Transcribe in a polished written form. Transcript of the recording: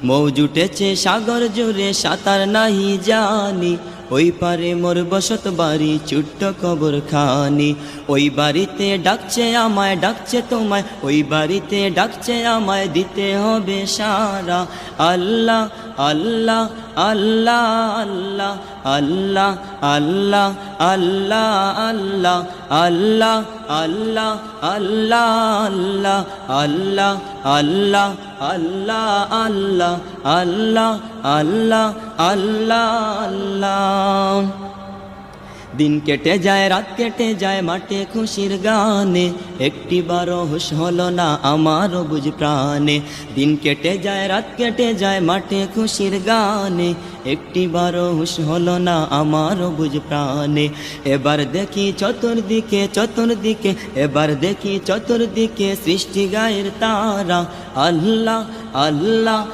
মৌজ উঠেছে সাগর জুড়ে সাঁতার নাহি জানি, ওই পারে মোর বসত বাড়ি ছোট্ট কবরখানি। ওই বাড়িতে ডাকছে আমায়, ডাকছে তোমায়, ওই বাড়িতে ডাকছে আমায়, দিতে হবে সারা। আল্লাহ আল্লাহ আল্লাহ আল্লাহ আল্লাহ আল্লাহ আল্লাহ আল্লাহ আল্লাহ আল্লাহ আল্লাহ আল্লাহ আল্লাহ আল্লাহ আল্লাহ আল্লাহ আল্লাহ আল্লাহ। দিন কেটে যায়, রাত কেটে যায়, মাঠে খুশির গানে, একটি বারো হুশ হলো না আমারও বুঝ প্রাণে। দিন কেটে যায়, রাত কেটে যায়, মাঠে খুশির গানে, একটি বারো হুশ হলো না আমারও বুঝ প্রাণে। এবার দেখি চতুর্দিকে চতুর্দিকে, এবার দেখি চতুর্দিকে সৃষ্টি গায়ের তারা। আল্লাহ আল্লাহ